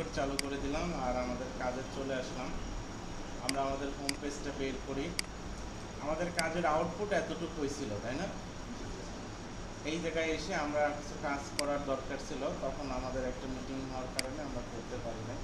Record চালু করে দিলাম আর আমাদের কাজে চলে আসলাম। আমরা আমাদের হোম পেজটা বের করি। আমাদের কাজের আউটপুট এতটুকু হয়েছিল, তাই না? এই জায়গায় এসে আমরা কিছু কাজ করার দরকার ছিল, তখন আমাদের একটা মিটিং হওয়ার কারণে আমরা করতে পারি না।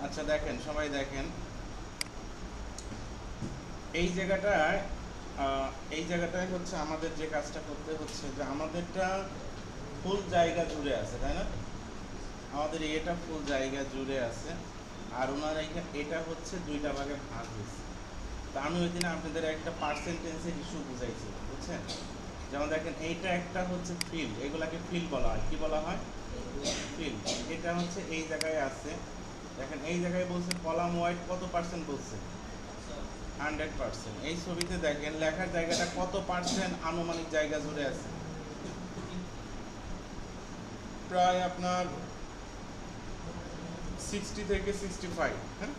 আচ্ছা দেখেন, সবাই দেখেন এই জায়গাটায় হচ্ছে আমাদের যে কাজটা করতে হচ্ছে, যে আমাদেরটা ফুল জায়গা জুড়ে আছে, তাই না? আমাদের এটা ফুল জায়গা জুড়ে আছে, আর ওনার এটা হচ্ছে দুইটা ভাগে ভাগ হয়েছে। তো আমি ওই দিন আপনাদের একটা পার্সেন্টেজের ইস্যু বুঝাইছি, বুঝছেন? যেমন দেখেন এইটা একটা হচ্ছে ফিল্ড, এগুলাকে ফিল্ড বলা হয়। কি বলা হয়? ফিল্ড। এটা হচ্ছে এই জায়গায় আছে। দেখেন এই জায়গায় বলছে কলাম ওয়াইড কত পার্সেন্ট বলছে? 100%। এই ছবিতে দেখেন লেখার জায়গাটা কত পার্সেন্ট আনুমানিক জায়গা জুড়ে আছে? প্রায় আপনার 60 থেকে 65। হ্যাঁ,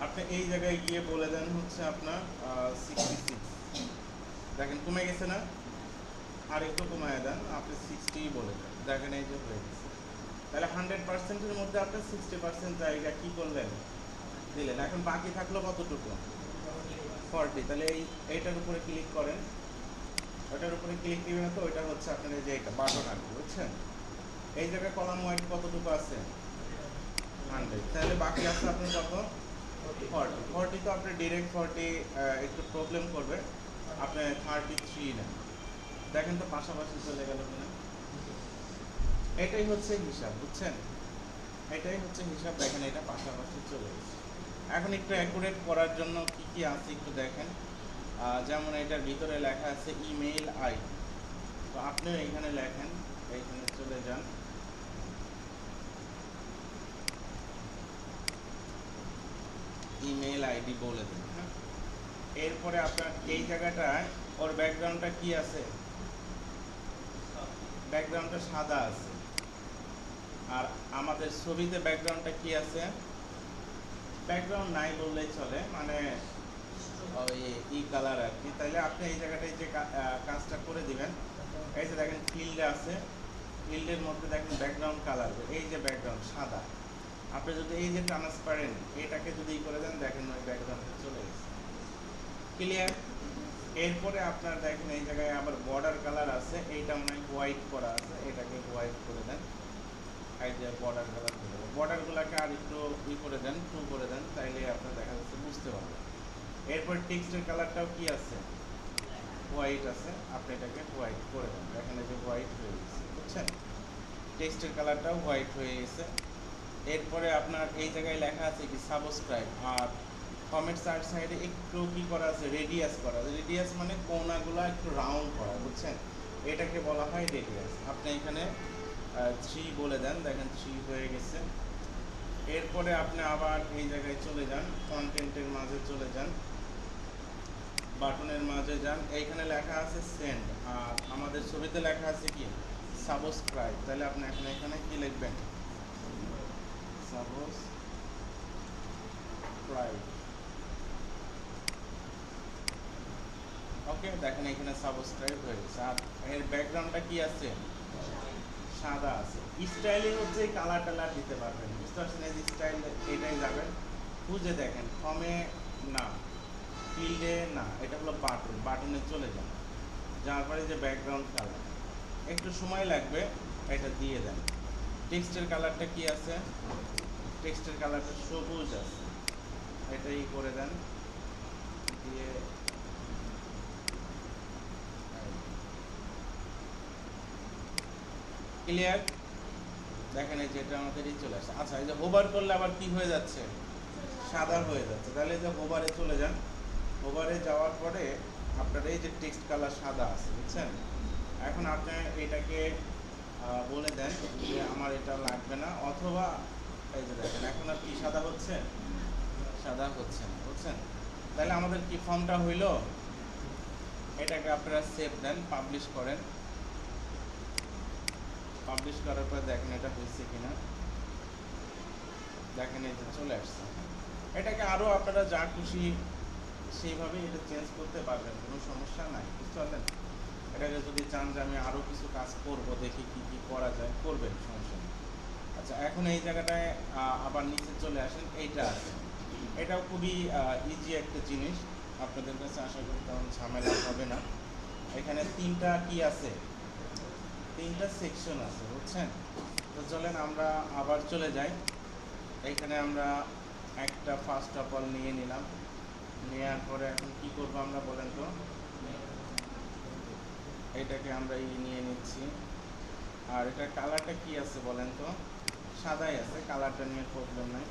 আপনি এই জায়গায় গিয়ে বলে দেন হচ্ছে আপনার 66। দেখেন কমে গেছে না? আর একটু কমায় দেন, আপনি 60 বলে দেন, দেখেন এই যে হয়ে গেছে। তাহলে 100%-এর মধ্যে আপনি 60% জায়গা কি করলেন? দিলেন। এখন বাকি থাকলো কতটুকু? 40। তাহলে এইটার উপরে ক্লিক করেন। ওইটার উপরে ক্লিক দিবেন, তো ওইটা হচ্ছে আপনার এই যে এটা বাটন আর কি, বুঝছেন? এই জায়গায় কলাম ওয়াইড কতটুকু আছে? 100। তাহলে বাকি আছে আপনার কত? 40। 40 তো আপনি ডিরেক্ট 40 একটু প্রবলেম করবে, আপনি 33 নেন। দেখেন তো পাশাপাশি চলে গেল কিনা। এটাই হচ্ছে হিসাব, বুঝছেন? এটাই হচ্ছে হিসাব। দেখেন এটা পাশাপাশি চলে গেছে। এখন একটু অ্যাকুরেট করার জন্য কি কি আছে একটু দেখেন। যেমন এটার ভিতরে লেখা আছে ইমেইল আইডি, তো আপনিও এইখানে লেখেন, এইখানে চলে যান, ইমেইল আইডি বলে দিন। হ্যাঁ, এরপরে আপনার এই জায়গাটায় ওর ব্যাকগ্রাউন্ডটা কি আছে? ব্যাকগ্রাউন্ডটা সাদা আছে। আর আমাদের ছবিতে ব্যাকগ্রাউন্ডটা কি আছে? ব্যাকগ্রাউন্ড নাই বললেই চলে, মানে ওই কালার আর কি। তাইলে আপনি এই জায়গাটায় যে কাজটা করে দিবেন, এই যে দেখেন ফিল্ডে আছে, ফিল্ডের মধ্যে দেখেন ব্যাকগ্রাউন্ড কালার, এই যে ব্যাকগ্রাউন্ড সাদা, আপনি যদি এই যে ট্রান্সপারেন্ট এটাকে যদি করে দেন, দেখেন ওই ব্যাকগ্রাউন্ডে চলে গেছে। ক্লিয়ার? এরপরে আপনার দেখেন এই জায়গায় আবার বর্ডার কালার আছে, এইটা মনে হয় হোয়াইট করা আছে, এটাকে হোয়াইট করে দেন। এই যে বর্ডার কালার করে দেন, বর্ডারগুলোকে আর একটু করে দেন, টু করে দেন, তাইলে আপনার দেখা যাচ্ছে বুঝতে পারবেন। এরপর টেক্সটের কালারটাও কি আছে? হোয়াইট আছে, আপনি এটাকে হোয়াইট করে দেন, দেখেন এই যে হোয়াইট হয়ে গেছে, বুঝছেন? টেক্সটের কালারটাও হোয়াইট হয়ে গেছে। এরপরে আপনার এই জায়গায় লেখা আছে কি সাবস্ক্রাইব, আর কমেন্ট সাইড সাইডে একটু কি করা আছে? রেডিয়াস করা আছে। রেডিয়াস মানে কোণাগুলো একটু রাউন্ড করা, বুঝছেন? এটাকে বলা হয় রেডিয়াস। আপনি এখানে 3 বলে দেন, দেখেন 3 হয়ে গেছে। এরপরে আপনি আবার এই জায়গায় চলে যান, কন্টেন্টের মাঝে চলে যান, বাটনের মাঝে যান, এইখানে লেখা আছে সেন্ড, আর আমাদের ছবিতে লেখা আছে কি? সাবস্ক্রাইব। তাহলে আপনি এখন এখানে কি লিখবেন? সাবস্ক্রাইব। ওকে, দেখেন এখানে সাবস্ক্রাইব হয়ে গেছে। আর এর ব্যাকগ্রাউন্ডটা কি আছে? সাদা আছে। স্টাইলিং হচ্ছে এই কালার টালার দিতে পারবেন, বুঝতে পারছেন? এই স্টাইল এটাই যাবেন, খুঁজে দেখেন ফর্মে না, ফিল্ডে না, এটা হলো বাটন, বাটনে চলে যান, যাওয়ার পরে যে ব্যাকগ্রাউন্ড কালার একটু সময় লাগবে, এটা দিয়ে দেন। টেক্সটের কালারটা কি আছে? টেক্সটের কালারটা সবুজ আছে, এটাই করে দেন, দিয়ে ক্লিয়ার? দেখেন এই যেটা আমাদেরই চলে আসছে। আচ্ছা, এই যে হোভার করলে আবার কি হয়ে যাচ্ছে? সাদা হয়ে যাচ্ছে। তাহলে এই যে হোভারে চলে যান, হোভারে যাওয়ার পরে আপনার এই যে টেক্সট কালার সাদা আছে, বুঝছেন? এখন আপনি এটাকে বলে দেন যে আমার এটা লাগবে না, অথবা এই যে দেখেন এখন আর কি সাদা হচ্ছে? সাদা হচ্ছে না, বুঝছেন? তাহলে আমাদের কি ফর্মটা হইল? এটাকে আপনারা সেভ দেন, পাবলিশ করেন। পাবলিশ করার পর দেখেন এটা হয়েছে কিনা, দেখেন এই যে চলে আসছে। এটাকে আরও আপনারা যা খুশি সেইভাবে এটা চেঞ্জ করতে পারবেন, কোনো সমস্যা নাই, বুঝতে পারলেন। এটাকে যদি চান যে আমি আরও কিছু কাজ করব, দেখি কি কি করা যায়, করবেন, সমস্যা নেই। আচ্ছা, এখন এই জায়গাটায় আবার নিচে চলে আসেন, এইটা আছে, এটাও খুবই ইজি একটা জিনিস, আপনাদের কাছে আশা করি তেমন ঝামেলা হবে না। এখানে তিনটা কি আছে, তিনটা সেকশন আছে, বুঝছেন। তো চলেন আমরা আবার চলে যাই। এইখানে আমরা একটা ফার্স্ট অফ অল নিয়ে নিলাম, নেওয়ার পরে এখন কি করব আমরা বলেন তো, এটাকে আমরা নিয়ে নিচ্ছি। আর এটা কালারটা কি আছে বলেন তো, সাদাই আছে, কালারটা নিয়ে প্রবলেম নাই।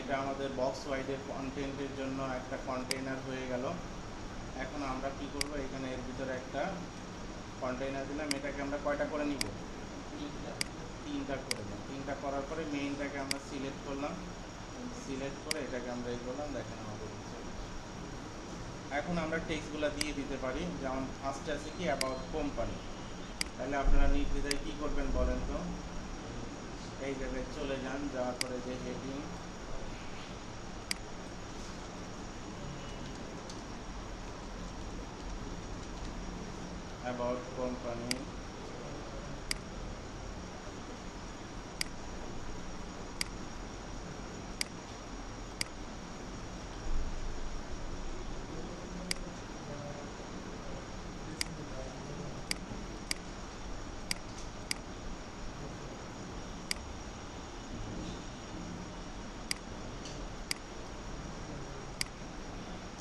এটা আমাদের বক্স ওয়াইডের কন্টেন্টের জন্য একটা কন্টেইনার হয়ে গেল। এখন আমরা কি করব, এখানে এর ভিতরে একটা কন্টেইনার দিলাম, এটাকে আমরা কয়টা করে নিব, তিনটা করে দিলাম। তিনটা করার পরে মেইনটাকে আমরা সিলেক্ট করলাম, সিলেক্ট করে এটাকে আমরা এই করলাম, দেখেন আমাদের এখন আমরা টেক্সটগুলো দিয়ে দিতে পারি। যেমন ফার্স্টে আছে কি অ্যাবাউট কোম্পানি, তাহলে আপনারা নির্দ্বিধায় কী করবেন বলেন তো, এই জায়গায় চলে যান, যাওয়ার পরে যে হেডিং, অ্যাবাউট কোম্পানি,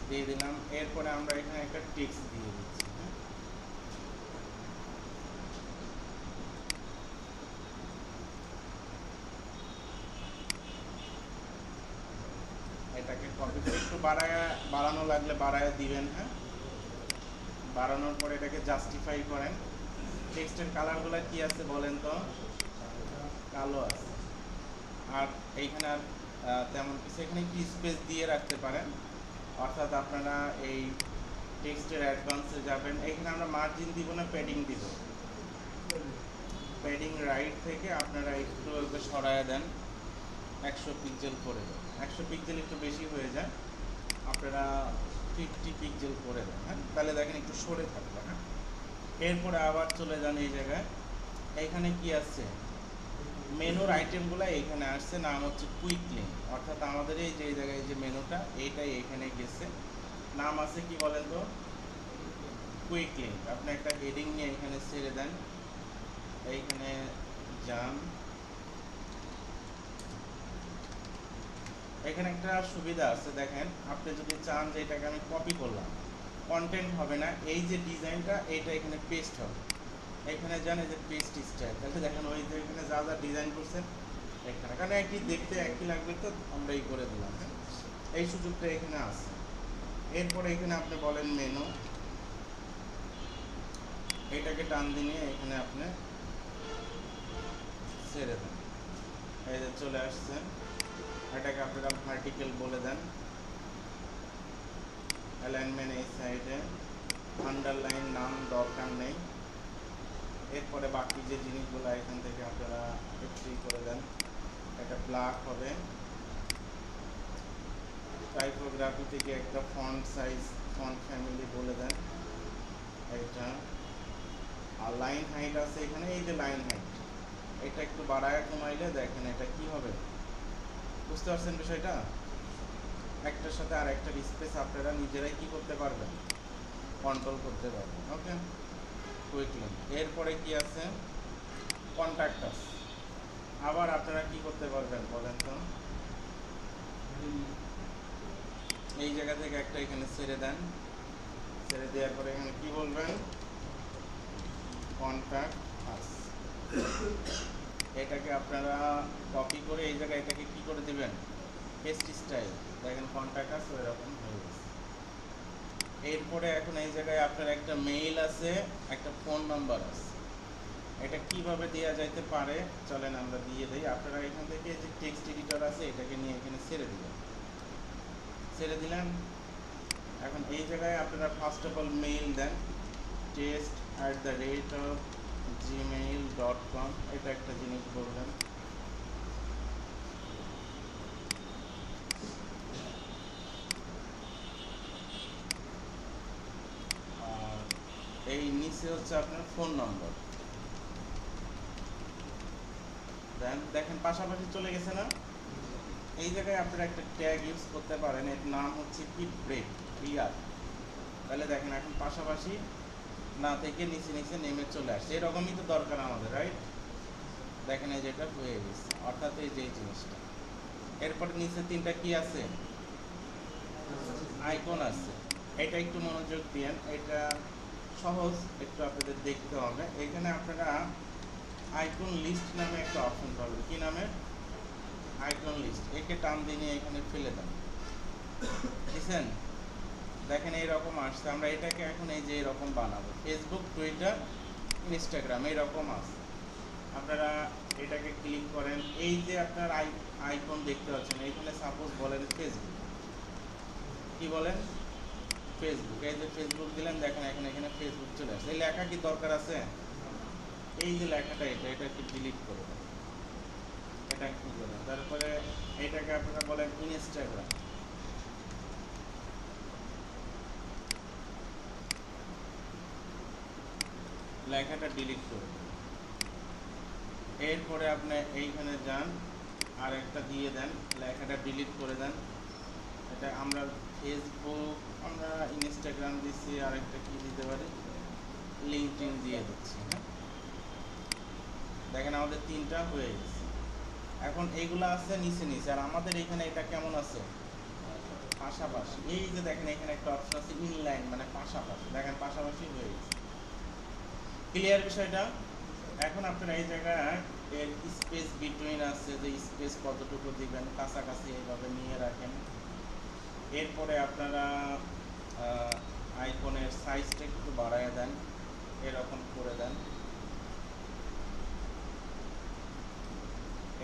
দিয়ে দিলাম। এরপরে আমরা এখানে একটা টেক্সট দিয়ে দিচ্ছি, এটাকে কপি করে একটু বাড়ানো লাগলে বাড়ায় দিবেন, হ্যাঁ। বাড়ানোর পরে এটাকে জাস্টিফাই করেন। টেক্সটের কালারগুলো কি আছে বলেন তো, কালো আছে। আর এইখানে আর তেমন কিছু, এখানে একটু স্পেস দিয়ে রাখতে পারেন, অর্থাৎ আপনারা এই টেক্সটের অ্যাডভান্সে যাবেন। এখানে আমরা মার্জিন দিব না, প্যাডিং দিব। প্যাডিং রাইট থেকে আপনারা একটু সরায় দেন, 100 পিক্সেল করে দেন। 100 পিক্সেল একটু বেশি হয়ে যায়, আপনারা 50 পিক্সেল করে দেন, হ্যাঁ। তাহলে দেখেন একটু সরে থাকবে, হ্যাঁ। এরপরে আবার চলে যান এই জায়গায়, এইখানে কি আছে, মেনুর আইটেমগুলো এইখানে আসছে, নাম হচ্ছে কুইক লিঙ্ক, অর্থাৎ আমাদের এই যে জায়গায় যে মেনুটা এইটাই এখানে গেছে, নাম আছে কি বলেন তো, কুইক লিঙ্ক। আপনি একটা হেডিং নিয়ে এখানে ছেড়ে দেন, এইখানে যান। এখানে একটা সুবিধা আছে, দেখেন, আপনি যদি চান যে এটাকে আমি কপি করলাম, কন্টেন্ট হবে না, এই যে ডিজাইনটা এইটা এখানে পেস্ট হবে, এখানে যান, এই যে পেস্ট স্টাইল, তাহলে দেখেন ওই যে এখানে যা যা ডিজাইন করছেন এখানে, কারণ একই দেখতে একই লাগবে, তো আমরা এই করে দিলাম, হ্যাঁ। এই সুযোগটা এখানে আছে। এরপরে এখানে আপনি বলেন মেনু, এটাকে টান দিয়ে এখানে আপনি ছেড়ে দেন, এই যে চলে আসছে। এটাকে আপনারা ভার্টিক্যাল বলে দেন, অ্যালাইনমেন্ট এই সাইডে, আন্ডারলাইন নাম দরকার নেই। এরপরে বাকি যে জিনিসগুলো এখান থেকে আপনারা একটু করে দেন, এটা ব্ল্যাক হবে। টাইপোগ্রাফি থেকে একটা ফন্ট সাইজ, ফন্ট ফ্যামিলি বলে দেন এইটা। আর লাইন হাইট আছে এখানে, এই যে লাইন হাইট, এটা একটু বাড়ায় কমাইলে দেখেন এটা কি হবে, বুঝতে পারছেন বিষয়টা। একটার সাথে আর একটা স্পেস আপনারা নিজেরাই কি করতে পারবেন, কন্ট্রোল করতে পারবেন, ওকে, কুইকলি। এরপরে কি আছে, কন্ট্যাক্টাস, আবার আপনারা কি করতে পারবেন বলেন তো, এই জায়গা থেকে একটা এখানে ছেড়ে দেন, ছেড়ে দেওয়ার পরে এখানে কি বলবেন, কন্ট্যাক্ট আস। এটাকে আপনারা কপি করে এই জায়গায় এটাকে কি করে দিবেন, পেস্ট স্টাইল, দেখেন কন্ট্যাক্ট আস এরকম হয়ে গেছে। এরপরে এখন এই জায়গায় আপনার একটা মেইল আছে, একটা ফোন নাম্বার আছে, এটা কিভাবে দেওয়া যাইতে পারে চলেন আমরা দিয়ে দিই। আপনারা এখান থেকে যে টেক্সট এডিটর আছে এটাকে নিয়ে এখানে ছেড়ে দিবেন, ছেড়ে দিলেন। এখন এই জায়গায় আপনারা ফার্স্ট অফ অল মেইল দেন, test@gmail.com, এটা একটা জিনিস বলবেন। আর এই নিচে হচ্ছে আপনার ফোন নম্বর। দেন দেখেন পাশাপাশি চলে গেছে না? এই জায়গায় আপনারা একটা ট্যাগ ইউজ করতে পারেন, এর নাম হচ্ছে কি ব্রেক ক্লিয়ার। তাহলে দেখেন এখন পাশাপাশি না থেকে নিচে নিচে নেমে চলে আসছে, এরকমই তো দরকার আমাদের, রাইট? দেখেন এই যেটা হয়ে গেছে, অর্থাৎ এই যে জিনিসটা। এরপরে নিচে তিনটা কি আছে? আইকন আছে। এটা একটু মনোযোগ দিয়েন, এটা সহজ, একটু আপনাদের দেখতে হবে। এখানে আপনারা আইকন লিস্ট নামে একটা অপশন পাবেন। কি নামে? Icon list. একে টান দিয়ে এখানে ফেলে দেন, বুঝছেন? দেখেন এইরকম আসছে। আমরা এটাকে এখন এই যে এরকম বানাবো, ফেসবুক, টুইটার, ইনস্টাগ্রাম এইরকম আছে। আপনারা এটাকে ক্লিক করেন, এই যে আপনার আইকন দেখতে পাচ্ছেন, এইখানে সাপোজ বলেন ফেসবুক, কি বলেন? ফেসবুক। এই যে ফেসবুক দিলেন, দেখেন এখন এখানে ফেসবুক চলে আসছে। এই লেখা কি দরকার আছে? এই যে লেখাটা, এটা একটু ডিলিট করে দেন, এটা একটু বলেন। তারপরে এটাকে আপনারা বলেন ইনস্টাগ্রাম, লেখাটা ডিলিট করে দেন। এরপরে আপনি এইখানে যান, আর একটা দিয়ে দেন, লেখাটা ডিলিট করে দেন। এটা আমরা ফেসবুক, আমরা ইনস্টাগ্রাম দিচ্ছি, আর একটা কি দিতে পারি? লিঙ্কডইন দিয়ে দিচ্ছি। হ্যাঁ, দেখেন আমাদের তিনটা হয়ে গেছে। এখন এইগুলো আছে নিচে নিচে, আর আমাদের এখানে এটা কেমন আছে? পাশাপাশি। এই যে দেখেন এখানে একটা অপশন আছে ইনলাইন, মানে পাশাপাশি। দেখেন পাশাপাশি হয়ে গেছে। ক্লিয়ার বিষয়টা? এখন আপনারা এই জায়গায় এর স্পেস বিটুইন আছে, যে স্পেস কতটুকু দিবেন, কাছাকাছি এইভাবে নিয়ে রাখেন। এরপরে আপনারা আইকনের সাইজটা একটু বাড়ায় দেন, এরকম করে দেন।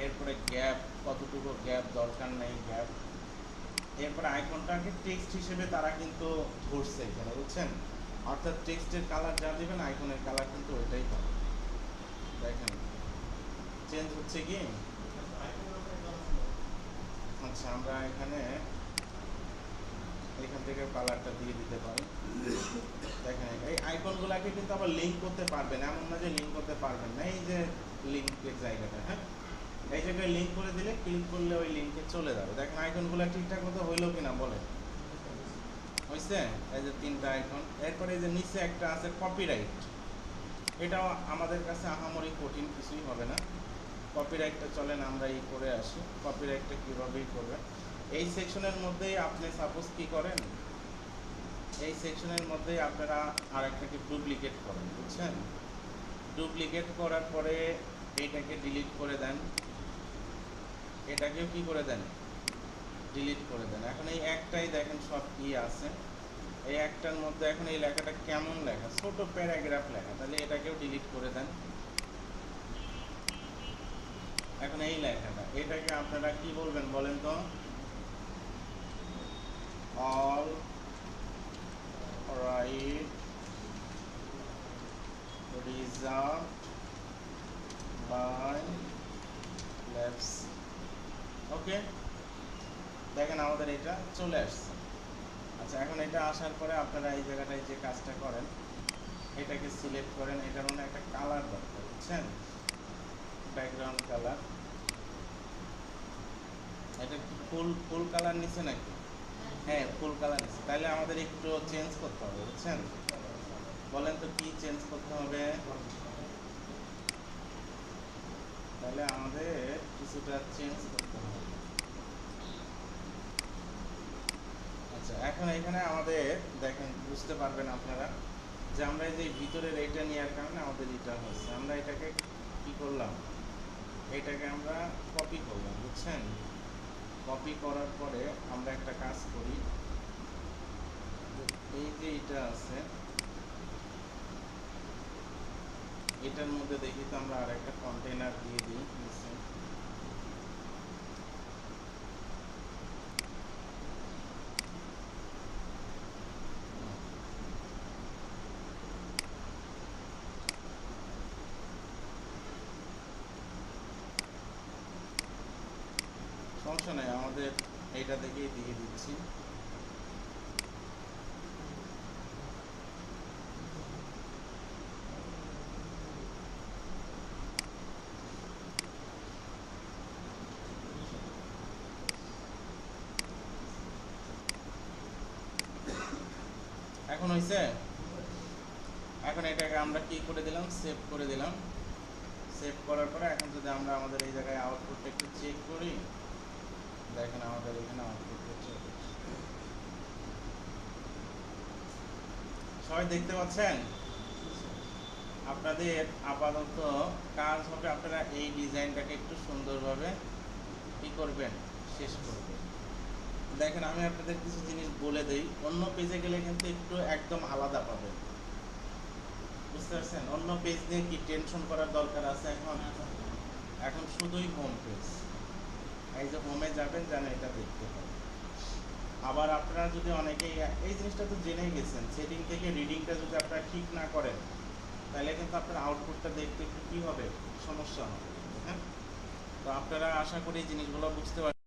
এরপরে গ্যাপ, কতটুকু গ্যাপ দরকার নেই, গ্যাপ। এরপরে আইকনটাকে টেক্সট হিসেবে তারা কিন্তু ধরছে এখানে, বুঝছেন? অর্থাৎ টেক্সটের কালার যা দিবেন, আইকনের কালার কিন্তু ওইটাই পাবে। দেখেন চেঞ্জ হচ্ছে কি? আচ্ছা, আমরা এখানে এখান থেকে কালারটা দিয়ে দিতে পারি। দেখেন এই আইকনগুলোকে কিন্তু আবার লিঙ্ক করতে পারবেন, এমন না যে লিঙ্ক করতে পারবেন না। এই যে লিঙ্কের জায়গাটা, হ্যাঁ, এই জায়গায় লিঙ্ক করে দিলে, ক্লিক করলে ওই লিঙ্কে চলে যাবে। দেখেন আইকনগুলো ঠিকঠাক মতো হইলো কিনা বলেন? হয়েছে? এই যে তিনটা আইকন। এরপরে এই যে নিচে একটা আছে কপিরাইট, এটাও আমাদের কাছে আহামরি কঠিন কিছুই হবে না। কপিরাইটটা চলেন আমরা করে আসি। কপিরাইটটা কীভাবেই করবেন, এই সেকশনের মধ্যেই আপনি সাপোজ কি করেন, এই সেকশনের মধ্যেই আপনারা আরেকটাকে ডুপ্লিকেট করেন, বুঝছেন? ডুপ্লিকেট করার পরে এইটাকে ডিলিট করে দেন, এটাকেও কি করে দেন? ডিলিট করে দেন। এখন এই একটাই দেখেন সব কি আছে, এই একটার মধ্যে এখন এই লেখাটা কেমন লেখা, ছোট প্যারাগ্রাফ লেখা, তাহলে এটাকেও ডিলিট করে দেন। এখন এই লেখাটা, এটাকে আপনারা কি বলবেন বলেন তো? All right reserved by lefts. Okay, দেখেন আমাদের এটা চলে আসছে। আচ্ছা, এখন এটা আসার পরে আপনারা এই জায়গাটায় যে কাজটা করেন, এটাকে সিলেক্ট করেন। এটার মধ্যে একটা কালার দরকার, বুঝছেন? Background colour. এটা কি ফুল কালার নিচ্ছে নাকি? হ্যাঁ, ফুল কালার নিচ্ছে। তাহলে আমাদের একটু চেঞ্জ করতে হবে, বুঝছেন? বলেন তো কি চেঞ্জ করতে হবে? তাহলে আমাদের কিছুটা চেঞ্জ করতে হবে। আচ্ছা, এখন এখানে আমাদের দেখেন, বুঝতে পারবেন আপনারা যে আমরা এই যে ভিতরের এইটা নেওয়ার কারণে আমাদের এটা হচ্ছে। আমরা এটাকে কি করলাম, এটাকে আমরা কপি করলাম, বুঝছেন? কপি করার পরে আমরা একটা কাজ করি, এই যে এটা আছে, এটার মধ্যে দেখি তো আমরা আর একটা কন্টেইনার দিয়ে দিই। সমস্যা নাই, আমাদের এইটা দেখেই দিয়ে দিচ্ছি। এখন হয়েছে। এখন এটাকে আমরা কি করে দিলাম, সেভ করে দিলাম। সেভ করার পরে এখন যদি আমরা আমাদের এই জায়গায় আউটপুটটা একটু চেক করি, দেখেন আমাদের এখানে আউটপুটটা চলে এসেছে। সবাই দেখতে পাচ্ছেন? আপনাদের আপাতত কাজ হবে, আপনারা এই ডিজাইনটাকে একটু সুন্দরভাবে কি করবেন, শেষ করবেন। দেখেন আমি আপনাদের কিছু জিনিস বলে দেই, অন্য পেজে গেলে কিন্তু একটু একদম আলাদা পাবেন, বুঝতে পারছেন? অন্য পেজ নিয়ে কি টেনশন করার দরকার আছে? এখন এখন শুধুই হোম পেজ। এই যে হোমে যাবেন, যেন এটা দেখতে হবে। আবার আপনারা যদি অনেকেই এই জিনিসটা তো জেনেই গেছেন, সেটিং থেকে রিডিংটা যদি আপনারা ঠিক না করেন, তাহলে কিন্তু আপনার আউটপুটটা দেখতে একটু কী হবে, সমস্যা হবে। হ্যাঁ, তো আপনারা আশা করি এই জিনিসগুলো বুঝতে পারবেন।